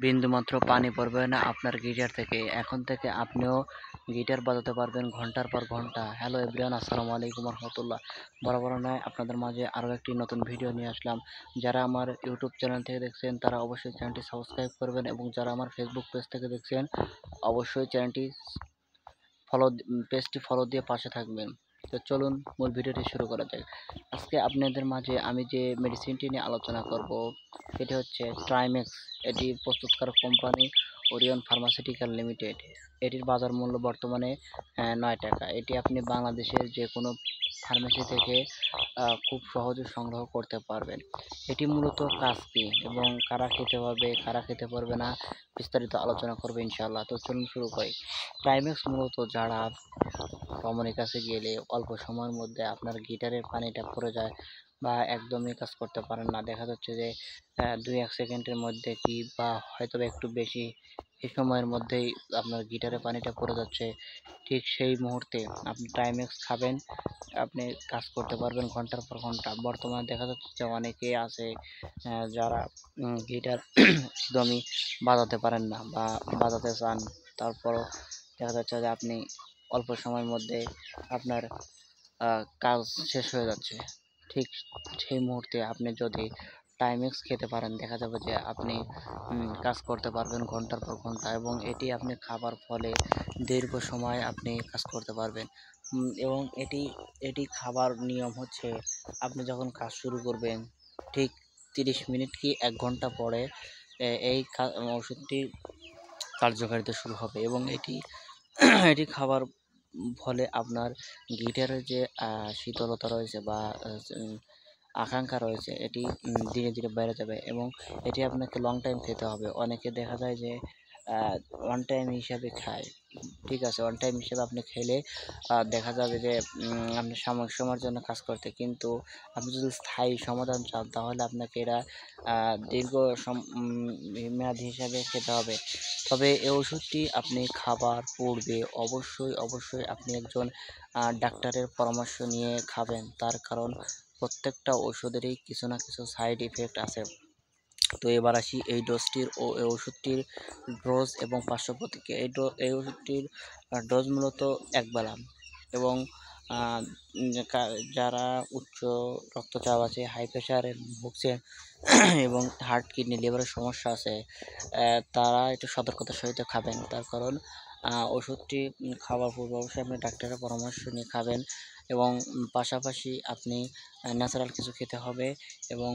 বিন্দুমাত্র পানি পড়বে না আপনার গিটার থেকে। এখন থেকে আপনিও গিটার বাজাতে পারবেন ঘন্টার পর ঘন্টা। হ্যালো এভরিওয়ান, আসসালামু আলাইকুম রহমতুল্লাহ। বরাবর নয় আপনাদের মাঝে আরও একটি নতুন ভিডিও নিয়ে আসলাম। যারা আমার ইউটিউব চ্যানেল থেকে দেখছেন তারা অবশ্যই চ্যানেলটি সাবস্ক্রাইব করবেন, এবং যারা আমার ফেসবুক পেজ থেকে দেখছেন অবশ্যই পেজটি ফলো দিয়ে পাশে থাকবেন। তো চলুন মূল ভিডিওটি শুরু করা যাক। আজকে আপনাদের মাঝে আমি যে মেডিসিনটি নিয়ে আলোচনা করব সেটি হচ্ছে ট্রাইমেক্স। এটি প্রস্তুতকারক কোম্পানি ওরিয়ন ফার্মাসিউটিক্যাল লিমিটেড। এটির বাজার মূল্য বর্তমানে 9 টাকা। এটি আপনি বাংলাদেশের যে কোনো ফার্মেসি থেকে খুব সহজে সংগ্রহ করতে পারবেন। এটি মূলত কাজ কী এবং কারা খেতে পারবে কারা খেতে পারবে না বিস্তারিত আলোচনা করবে ইনশাআল্লাহ। তো চলুন শুরু করি। ট্রাইমেক্স মূলত যারা রমণীর কাছে গেলে অল্প সময়ের মধ্যে আপনার গিটারের পানিটা পড়ে যায় বা একদমই কাজ করতে পারেন না, দেখা যাচ্ছে যে 2-1 সেকেন্ডের মধ্যে কি বা হয়তো একটু বেশি এই সময়ের মধ্যেই আপনার গিটারে পানিটা পড়ে যাচ্ছে, ঠিক সেই মুহূর্তে আপনি টাইমেক্স খাবেন, আপনি কাজ করতে পারবেন ঘন্টার পর ঘন্টা। বর্তমানে দেখা যাচ্ছে যে অনেকে আছে যারা গিটার একদমই বাজাতে পারেন না বা বাজাতে চান, তারপরও দেখা যাচ্ছে যে আপনি অল্প সময়ের মধ্যে আপনার কাজ শেষ হয়ে যাচ্ছে। ঠিক সেই মুহূর্তে আপনি যদি টাইমেক্স খেতে পারেন, দেখা যাবে যে আপনি কাজ করতে পারবেন ঘন্টার পর ঘন্টা, এবং এটি আপনি খাবার ফলে দীর্ঘ সময় আপনি কাজ করতে পারবেন। এবং এটি খাবার নিয়ম হচ্ছে, আপনি যখন কাজ শুরু করবেন ঠিক 30 মিনিট কি 1 ঘন্টা পরে এই ওষুধটির কার্যকারিতা শুরু হবে, এবং এটি খাবার ফলে আপনার গিটারের যে শীতলতা রয়েছে বা আকাঙ্ক্ষা রয়েছে এটি ধীরে ধীরে বেড়ে যাবে, এবং এটি আপনাকে লং টাইম খেতে হবে। অনেকে দেখা যায় যে ওয়ান টাইম হিসাবে খায়, ঠিক আছে, ওয়ান টাইম হিসেবে আপনি খেলে দেখা যাবে যে আপনি সাময়িক সময়ের জন্য কাজ করতে, কিন্তু আপনি যদি স্থায়ী সমাধান চান তাহলে আপনাকে এরা দীর্ঘ মেয়াদি হিসাবে খেতে হবে। তবে এই ওষুধটি আপনি খাবার পূর্বে অবশ্যই আপনি একজন ডাক্তারের পরামর্শ নিয়ে খাবেন, তার কারণ প্রত্যেকটা ওষুধেরই কিছু না কিছু সাইড ইফেক্ট আছে। তো এবার আসি এই ডোজটির ও এই ওষুধটির ডোজ এবং পার্শ্ব প্রতিক্রিয়া। এই ওষুধটির ডোজ মূলত 1 বেলা, এবং যারা উচ্চ রক্তচাপ আছে, হাই প্রেশারে ভুগছে এবং হার্ট, কিডনি, লিভারের সমস্যা আছে, তারা একটু সতর্কতার সহিত খাবেন। তার কারণ ওষুধটি খাওয়ার পূর্বে অবশ্যই আপনি ডাক্তারের পরামর্শ নিয়ে খাবেন, এবং পাশাপাশি আপনি ন্যাচারাল কিছু খেতে হবে। এবং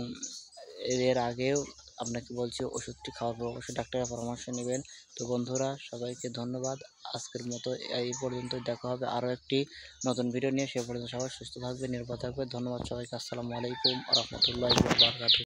এর আগেও আপনাকে বলছি, ওষুধটি খাওয়ার পর অবশ্যই ডাক্তারের পরামর্শ নেবেন। তো বন্ধুরা, সবাইকে ধন্যবাদ। আজকের মতো এই পর্যন্ত, দেখা হবে আরও একটি নতুন ভিডিও নিয়ে। সে পর্যন্ত সবাই সুস্থ থাকবে, নিরাপদ থাকবে। ধন্যবাদ সবাইকে। আসসালামু আলাইকুম রহমতুল্লাহি ওয়া বারাকাতুহু।